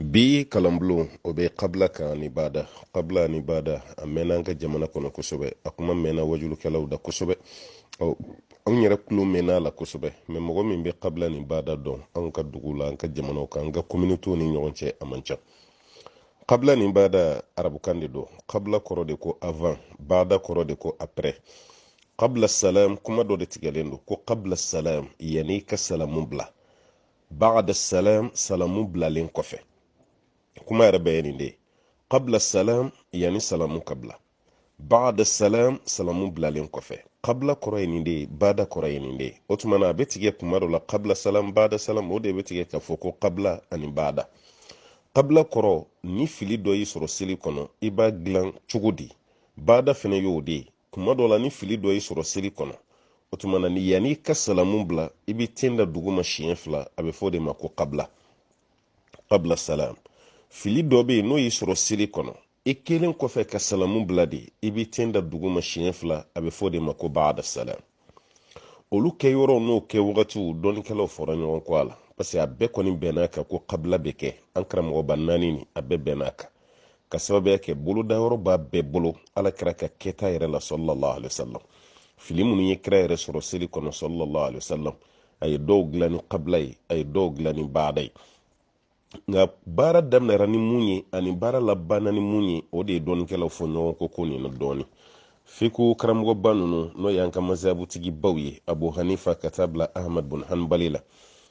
bi kalambulu o be qabla ka ni bada qabla ni bada a mɛnna an ka jamana kɔnɔ kosɛbɛ a kuma mɛnna wajulukɛlaw da kosɛbɛ anw yɛrɛ kulo mɛnna la kosɛbɛ mɛ mɔgɔ min be qabla ni bada dɔn anw ka dugu la an ka jamanaw kan an ka communauté ni ɲɔgɔn cɛ a man ca qabla ni bada arabukan de don qabla kɔrɔ de ko avant bada kɔrɔ de ko après qabla salam kuma dɔ de tigɛlen don ko qabla salam yani ka salamu bila ba'da salam salamu bilalen kɔfɛ kuma yɛrɛ bɛɛ ye nin de ye qabla salam yani salamu kabla ba'da salam salamu bilalen kɔfɛ qabla kɔrɔ ye nin de ye bada kɔrɔ ye nin de ye o tuma na a bɛ tigɛ kuma dɔ la qabla salam ba'da salam o de bɛ tigɛ ka fɔ ko qabla ani bada qabla kɔrɔ ni fili dɔ y'i sɔrɔ seli kɔnɔ i b'a dilan cogo di bada fɛnɛ y'o de ye kuma dɔ la ni fili dɔ y'i sɔrɔ seli kɔnɔ o tuma na ni yani ka salamu bila i bɛ ten da duguma siɲɛ fila a bɛ fɔ de ma ko qabla salam fili dɔ bɛ yen n'o y'i sɔrɔ seli kɔnɔ i kelen kɔfɛ ka salamu bila de i bɛ ten da duguma siɲɛ fila a bɛ fɔ de ma ko ba'da salam olu kɛ yɔrɔ n'o kɛ wagatiw dɔnnikɛlaw fɔra ɲɔgɔn kɔ a la parce que a bɛɛ kɔni bɛnn'a kan ko qabla bɛ kɛ an karamɔgɔba naani ni a bɛɛ bɛnn'a kan ka sababuya kɛ bolodayɔrɔ b'a bɛɛ bolo ala kɛra ka kɛta yɛrɛ la sallallahu alaihi wasallam fili minnu ye kira yɛrɛ sɔrɔ seli kɔnɔ sallallahu alaihi wasallam a ye dɔw dilan ni qabla ye a ye dɔw dilan ni ba'da ye nka baara daminɛra ni mun ye ani baara labanna ni mun ye o de ye dɔnnikɛlaw fɔ ɲɔgɔn ko nin na dɔɔni fiku karamɔgɔba ninnu n'o y'an ka mazhabutigi baw ye abu hanifa ka taa bila ahmad bin hanbali la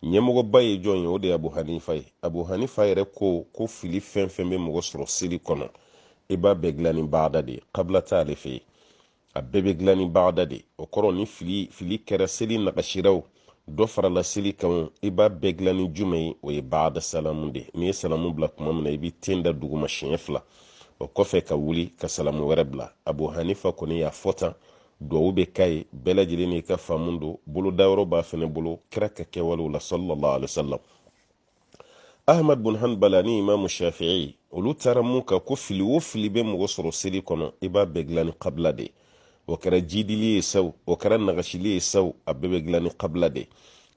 ɲɛmɔgɔba ye jɔn ye o de ye abu hanifa ye abu hanifa yɛrɛ ko fili fɛn fɛn bɛ mɔgɔ sɔrɔ seli kɔnɔ i b'a bɛɛ dilan ni ba'da de ye qabla t'ale fɛ yen a bɛɛ bɛ dilan ni ba'da de ye o kɔrɔ ni fili kɛra seli nagashiraw dɔ farala seli kan i b'a bɛɛ dilan ni jumɛn ye o ye ba'da salamu de n'i ye salamu bila tuma min na i bɛ ten da duguma siɲɛ fila o kɔfɛ ka wuli ka salamu wɛrɛ bila abu hanifa kɔni y'a fɔ tan duwawu bɛ k'a ye bɛɛ lajɛlen n'i ka faamu don bolodayɔrɔ b'a fɛnɛ bolo kira ka kɛwalew la sallallahu alaihi wasallam ahmad bin hanbal ani imamu shafi'i olu taara mun kan ko fili o fili bɛ mɔgɔ sɔrɔ seli kɔnɔ i b'a bɛɛ dilan ni qabla de o kɛra jidili ye saw o kɛra nagashili ye saw a bɛɛ bɛ dilan ni qabla de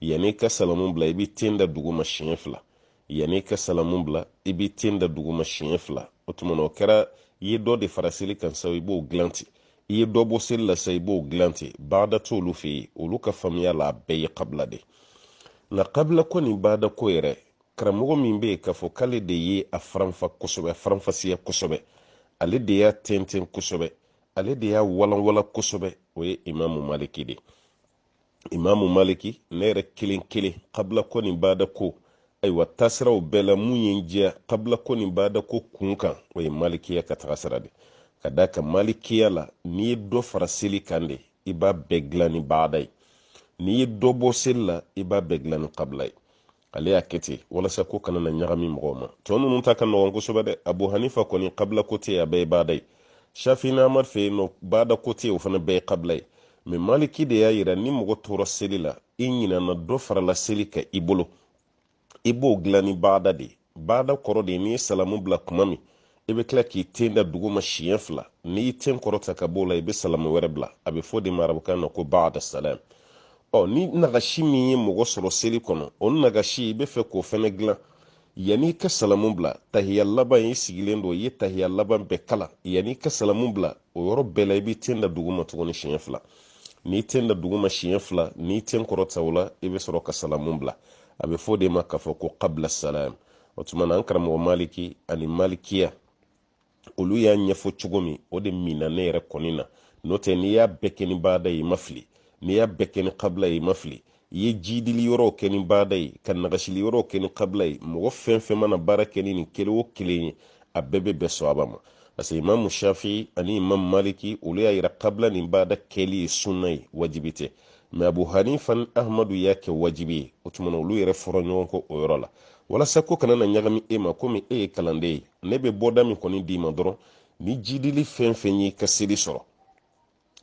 yanni ka salamu bila i bɛ ten da duguma siɲɛ fila yanni ka salamu bila i bɛ ten da duguma siɲɛ fila o tuma na o kɛra i ye dɔ de fara seli kan saw i b'o dilan ten i ye dɔ bɔ seli la sa i b'o dilan ten ba'da t'olu fɛ yen olu ka faamuya la a bɛɛ ye qabla de nka qabla ko ni ba'da ko yɛrɛ karamɔgɔ min bɛ yen k'a fɔ k'ale de ye a faranfa kosɛbɛ a faranfasiya kosɛbɛ ale de y'a tɛntɛn kosɛbɛ ale de y'a walanwalan kosɛbɛ o ye imamu maliki de imamu maliki ne yɛrɛ kelen kelen qabla ko ni ba'da ko ayiwa tasiraw bɛɛ la mun ye n diya qabla ko ni ba'da ko kun kan o ye malikiya ka taga sira de ka d'a kan malikiya la n'i ye dɔ fara seli kan de i b'a bɛɛ dilan ni ba'da ye n'i ye dɔ bɔ seli la i b'a bɛɛ dilan ni qabla ye ale y'a kɛ ten walasa ko kana na ɲagami mɔgɔw ma tɔ ninnu ta ka nɔgɔn kosɛbɛ dɛ abu hanifa kɔni qabla ko tɛ a bɛɛ ye ba'da ye shafi na amad fɛ yen nɔ ba'da ko tɛ o fana bɛɛ ye qabla ye mɛ maliki de y'a yira ni mɔgɔ tora seli la i ɲinana dɔ farala seli ka i bolo i b'o dilan ni ba'da de ye ba'da kɔrɔ de ye n'i ye salamu bila kuma min i bɛ tila k'i ten da duguma siɲɛ fila n'i y'i ten kɔrɔta ka bɔ la i bɛ salamu wɛrɛ bila a bɛ fɔ de ma arabukan na ko ba'da salam ni nagashi min ye mɔgɔ sɔrɔ seli kɔnɔ o nagashi i bɛ fɛ k'o fɛnɛ dilan yanni ka salamu bila tahiya laban i sigilen don i ye tahiya laban bɛɛ kala yanni ka salamu bila o yɔrɔ bɛɛ la i bɛ ten da duguma tuguni siɲɛ fila n'i ten da duguma siɲɛ fila n'i ten kɔrɔta o la i bɛ sɔrɔ ka salamu bila a bɛ fɔ de ma k'a fɔ ko qabla salam o tuma na an karamɔgɔ maliki ani malikiya olu y'a ɲɛfɔ cogo min o de mina ne yɛrɛ kɔni na n'o tɛ n'i y'a bɛɛ kɛ ni ba'da ye i ma fili n'i y'a bɛɛ kɛ ni qabla ye i ma fili i ye jidili yɔrɔw kɛ ni ba'da ye ka nagashili yɔrɔw kɛ ni qabla ye mɔgɔ fɛn fɛn mana baara kɛ ni nin kelen o kelen ye a bɛɛ bɛ bɛn sawaba ma parce que imamu shafi ani imamu maliki olu y'a yira qabla ni ba'da kɛli ye sunna ye wajibi tɛ mɛ abu hanifa ni ahmadu y'a kɛ wajibi ye o tuma na olu yɛrɛ fɔra ɲɔgɔn kɔ o yɔrɔ la walasa ko kana na ɲagami e ma komi e ye kalanden ye ne bɛ bɔda min kɔni d'i ma dɔrɔn ni jidili fɛn fɛn y'i ka seli sɔrɔ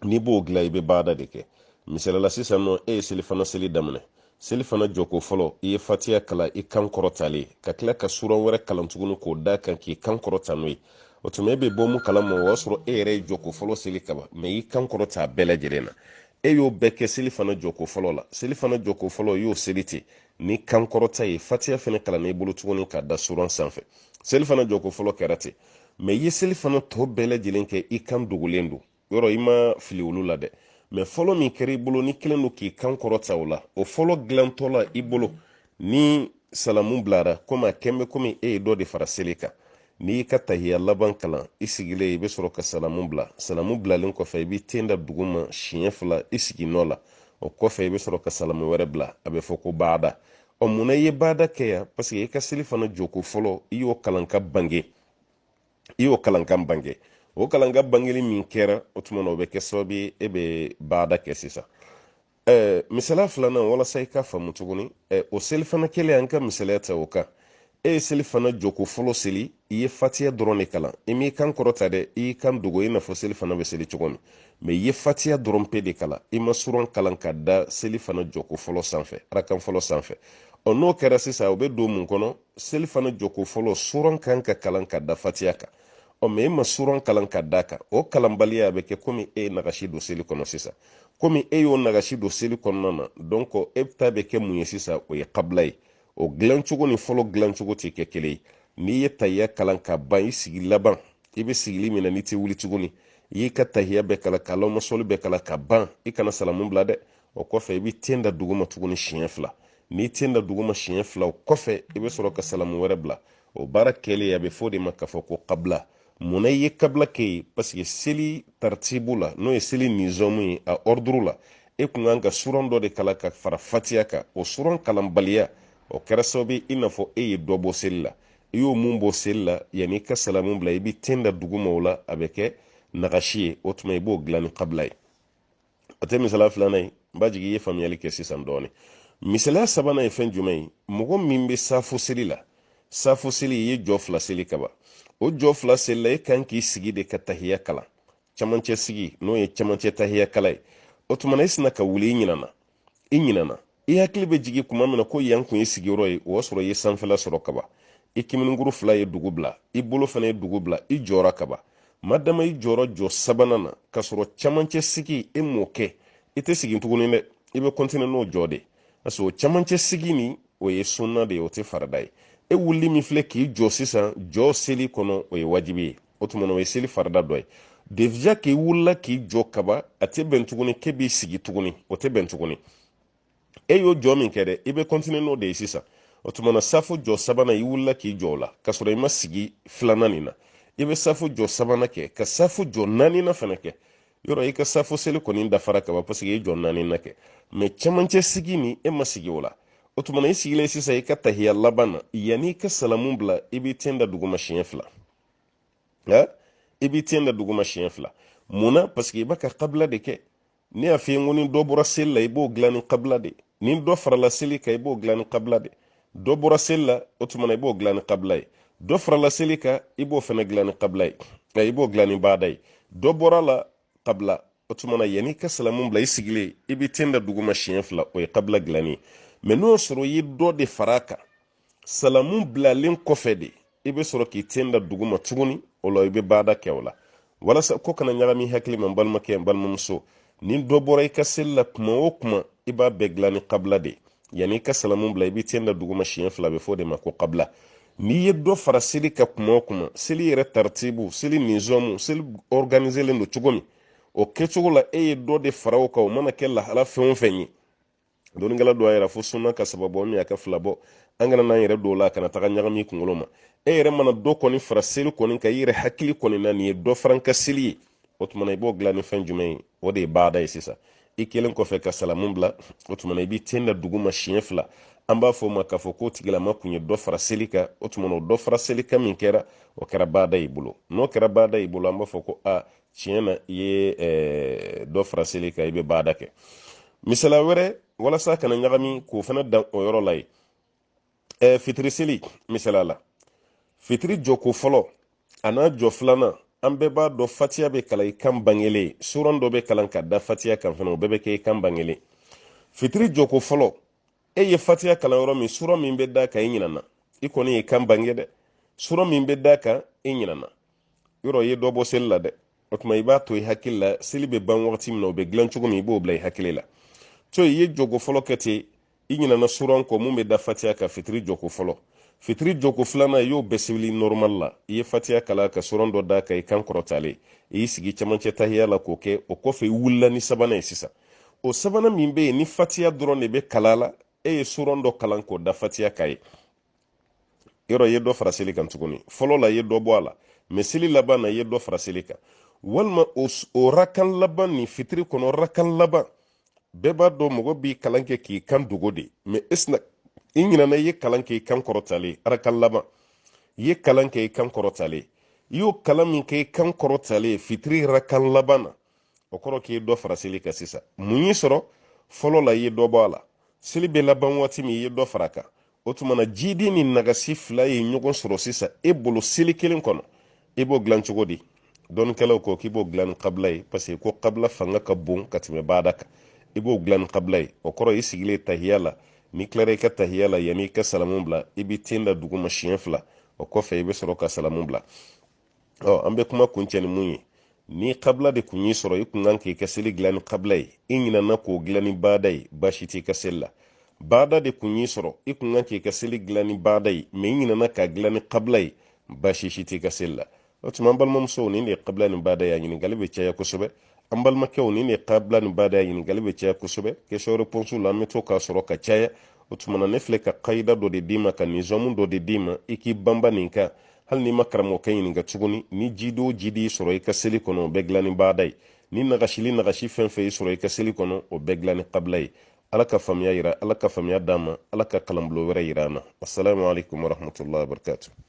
n'i b'o dilan i bɛ ba'da de kɛ misalila sisan nɔ e ye selifana seli daminɛ selifana jɔko fɔlɔ i ye fatiya kala i kan kɔrɔtalen ka tila ka suran wɛrɛ kalan tuguni k'o da kan k'i kan kɔrɔta n'o ye o tuma e bɛ bɔ mun kala ma o y'a sɔrɔ e yɛrɛ ye jɔko fɔlɔ seli kaba mɛ i kan kɔrɔta bɛɛ lajɛlen na e y'o bɛɛ kɛ seli fana jɔko fɔlɔ la seli fana jɔko fɔlɔ y'o seli ten ni kankɔrɔta ye fatiya fana kalan n'i bolo tuguni k'a da suran sanfɛ seli fana jɔko fɔlɔ kɛra ten mɛ i ye seli fana tɔ bɛɛ lajɛlen kɛ i kan dogolen don yɔrɔ i ma fili olu la dɛ mɛ fɔlɔ min kɛra i bolo ni kelen don k'i kan kɔrɔta o la o fɔlɔ dilantɔ la i bolo ni salamu bilara komi a kɛn bɛ komi e ye dɔ de fara seli kan n'i y'i ka tahiya laban kalan i sigilen i bɛ sɔrɔ ka salamu bila salamu bilalen kɔfɛ i b'i ten da dugu ma siɲɛ fila i sigi nɔ la o kɔfɛ i bɛ sɔrɔ ka salamu wɛrɛ bila a bɛ fɔ ko baada munna i ye baada kɛ yan parce que i ka seli fana jɔko fɔlɔ i y'o kalan ka bange i y'o kalankan bange o kalankan bangeli min kɛra o tuma na o bɛ kɛ sababu ye e bɛ baada kɛ sisan misaliya filanan walasa i ka faamu tuguni o seli fana kelen an ka misaliya ta o kan e ye seli fana jɔko fɔlɔ seli i ye fatiya dɔrɔn de kalan i m'i kan kɔrɔta dɛ i y'i kan dogo i n'a fɔ seli fana bɛ seli cogo min mɛ i ye fatiya dɔrɔn pe de kalan i ma suran kalan ka da seli fana jɔko fɔlɔ sanfɛ arakan fɔlɔ sanfɛ n'o kɛra sisan o bɛ don mun kɔnɔ seli fana jɔko fɔlɔ suran kan ka kalan ka da fatiya kan mɛ e ma suran kalan ka da kan o kalanbaliya bɛ kɛ komi e ye nagasi don seli kɔnɔ sisan komi e y'o nagasi don seli kɔnɔna na donc e ta bɛ kɛ mun ye sisan o ye kabila ye o dilancogo ni fɔlɔ dilancogo tɛ kɛ kelen ye n'i ye tahiya kalan ka ban i sigi laban i bɛ sigili min na n'i tɛ wuli tuguni i y'i ka tahiya bɛɛ kalan ka lɔmasɔli bɛɛ kalan ka ban i kana salamu bila dɛ o kɔfɛ i bɛ ten da dugu ma tuguni siɲɛ fila n'i ten da dugu ma siɲɛ fila o kɔfɛ i bɛ sɔrɔ ka salamu wɛrɛ bila o baara kɛlen a bɛ fɔ o de ma k'a fɔ ko kabila munna i ye kabila kɛ ye parce que seli taritibu la n'o ye seli nizɔmu ye a orduru la e kun kan ka suran dɔ de kalan ka fara fatiya kan o suran kalanbaliya o kɛra sababu i n'a fɔ e ye dɔ bɔ seli la i y'o mun bɔ seli la yanni i ka salamu bila i bɛ ten da dugu ma o la a bɛ kɛ nagasi ye o tuma i b'o dilan ni kabila ye o tɛ misaliya filanan ye n b'a jigin i ye faamuyali kɛ sisan dɔɔni misaliya sabanan ye fɛn jumɛn ye mɔgɔ min bɛ safo seli la safo seli i ye jɔ fila seli kaban o jɔ fila seli la e kan k'i sigi de ka tahiya kalan camancɛ sigi n'o ye camancɛ tahiya kala ye o tuma na i sina ka wuli i ɲinana i hakili bɛ jigin kuma min na ko yan kun ye sigiyɔrɔ ye o y'a sɔrɔ i ye sanfɛla sɔrɔ kaban i kimininguru fila ye dugu bila i bolo fana ye dugu bila i jɔra kaban madama i jɔra jɔ sabanan na ka sɔrɔ camancɛ sigi e m'o kɛ i tɛ segin tuguni dɛ i bɛ kɔntine n'o jɔ de parce que o camancɛ sigi ni o ye sunna de ye o tɛ farada ye e wulili min filɛ k'i jɔ sisan jɔ seli kɔnɔ o ye wajibi ye o tuma na o ye seli farada dɔ ye déjà k'i wulila k'i jɔ kaban a tɛ bɛn tuguni k'e b'i sigi tuguni o tɛ bɛn tuguni e y'o jɔ min kɛ dɛ i bɛ kɔntine n'o de ye sisan o tuma na safo jɔ sabanan i wulila k'i jɔ o la ka sɔrɔ i ma sigi filanan nin na i bɛ safo jɔ sabanan kɛ ka safo jɔ naaninan fana kɛ yɔrɔ i ka safo seli kɔni dafara kaban parce que i jɔ naaninan kɛ mɛ camancɛ sigi ni e ma sigi o la o tuma na i sigilen sisan i ka tahiya laban na yanni i ka salamu bila i b'i ten da duguma siɲɛ fila i b'i ten da duguma siɲɛ fila munna parce que i bɛ ka kabila de kɛ ne y'a f'i ye ko ni dɔ bɔra seli la i b'o dilan ni kabila de ni dɔ farala seli kan i b'o dilan ni kabila de dɔ bɔra seli la o tuma na i b'o dilan ni kabila ye dɔ farala seli kan i b'o fana dilan ni kabila ye i b'o dilan ni baada ye dɔ bɔra la kabila o tuma na yanni i ka salamu bila i sigilen i bɛ ten da duguma siɲɛ fila o ye kabila dilanni ye mɛ n'o sɔrɔ i ye dɔ de fara a kan salamu bilalen kɔfɛ de i bɛ sɔrɔ k'i ten da duguma tuguni o la i bɛ baada kɛ o la walasa ko kana ɲagami hakili ma n balimakɛ n balimamuso ni dɔ bɔra i ka seli la kuma o kuma i b'a bɛɛ dilan ni kabila de yanni i ka salamu bila i bɛ ten da duguma siɲɛ fila a bɛ fɔ o de ma ko kabila n'i ye dɔ fara seli ka kuma o kuma seli yɛrɛ taritibu seli nizɔmu seli organiselen don cogo min o kɛcogo la e ye dɔ de fara o kan o mana kɛ lahala fɛn o fɛn ye dɔnnikɛla dɔ y'a yira fo sunna ka sababu min y'a kɛ fila bɔ an kana n'an yɛrɛ don o la a kana taga ɲagami kunkolo ma e yɛrɛ mana dɔ kɔni fara seli kɔni kan i yɛrɛ hakili kɔni na nin ye dɔ fara n ka seli ye o tuma na i b'o dilan ni fɛn jumɛn ye o de ye baada ye sisan i kelen kɔfɛ ka salamu bila o tuma na i b'i ten da dugu ma siɲɛ fila an b'a fɔ o ma k'a fɔ k'o tigilama kun ye dɔ fara seli kan o tuma na o dɔ fara seli kan min kɛra o kɛra baada y'i bolo n'o kɛra baada y'i bolo an b'a fɔ ko a tiɲɛ na i ye dɔ fara seli kan i bɛ baada kɛ misala wɛrɛ walasa kana ɲagami k'o fana dan o yɔrɔ la ye fitiri seli misala la fitiri jɔko fɔlɔ a n'a jɔ filanan an bɛɛ b'a dɔn fatiya bɛ kalan i kan bangelen suran dɔ bɛ kalan ka da fatiya kan fana o bɛɛ bɛ kɛ i kan bangelen fitiri jɔko fɔlɔ e ye fatiya kalan yɔrɔ min suran min bɛ da kan i ɲinana i kɔni ye kan bange dɛ suran min bɛ da kan i ɲinana yɔrɔ i ye dɔ bɔ seli la dɛ o tuma i b'a to i hakili la seli bɛ ban wagati min na o bɛ dilan cogo min i b'o bila i hakili la to i ye jogo fɔlɔ kɛ ten i ɲinana suran kɔ mun bɛ da fatiya ka fitiri joko fɔlɔ fitiri joko filanan i y'o bɛɛ sibili normal la i ye fatiya kala ka suran dɔ da ka i kan kɔrɔtalen i y'i sigi camancɛ tahiya la k'o kɛ o kɔfɛ i wulila ni sabanan ye sisan o sabanan min bɛ yen ni fatiya dɔrɔn de bɛ kala la e ye suran dɔ kalan k'o da fatiya ka ye yɔrɔ i ye dɔ fara seli kan tuguni fɔlɔ la i ye dɔ bɔ a la mɛ seli laban na i ye dɔ fara seli kan walima o rakan laban ni fitiri kɔnɔ rakan laban bɛɛ b'a dɔn mɔgɔ b'i kalan kɛ k'i kan dogo de mɛ i ɲinana i ye kalan kɛ i kan kɔrɔtalen rakan laban i ye kalan kɛ i kan kɔrɔtalen i y'o kalan min kɛ i kan kɔrɔtalen fitiri rakan laban na o kɔrɔ k'i ye dɔ fara seli kan sisan mun y'i sɔrɔ fɔlɔ la i ye dɔ bɔ a la seli bɛ laban waati min i ye dɔ fara a kan o tuma na jidi ni nagasi fila ye ɲɔgɔn sɔrɔ sisan e bolo seli kelen kɔnɔ i b'o dilan cogo di dɔnnikɛlaw ko k'i b'o dilan ni kabila ye parce que ko kabila fanga ka bon ka tɛmɛ baada kan i b'o dilan ni kabila ye o kɔrɔ i sigilen tahiya la n'i tilara i ka tahiya la yanni i ka salamu bila i bɛ ten da duguma siɲɛ fila o kɔfɛ i bɛ sɔrɔ ka salamu bila an bɛ kuma kuncɛ ni mun ye ni kabila de kun y'i sɔrɔ i kun kan k'i ka seli dilan ni kabila ye i ɲinana k'o dilan ni baada ye baasi t'i ka seli la baada de kun y'i sɔrɔ i kun kan k'i ka seli dilan ni baada ye mɛ i ɲinana k'a dilan ni kabila ye baasi si t'i ka seli la o tuma an balimamusow nin de ye kabila ni baada ye a ɲininkali bɛ caya kosɛbɛ an balimakɛw nin de ye kabila ni baada ye a ɲininkali bɛ caya kosɛbɛ question réponse la an bɛ to k'a sɔrɔ ka caya o tuma na ne filɛ ka kayida dɔ de d'i ma ka nizamu dɔ de d'i ma i k'i banba nin kan hali n'i ma karamɔgɔkɛ ɲininka tuguni ni jidi o jidi y'i sɔrɔ i ka seli kɔnɔ o bɛɛ dilan ni baada ye ni nagasi fɛn fɛn y'i sɔrɔ i ka seli kɔnɔ o bɛɛ dilan ni kabila ye ala ka faamuya yira ala ka faamuya d'an ma ala ka kalanbolo wɛrɛ yira an na assalamu alaikum warahmatullahi wabarakatuh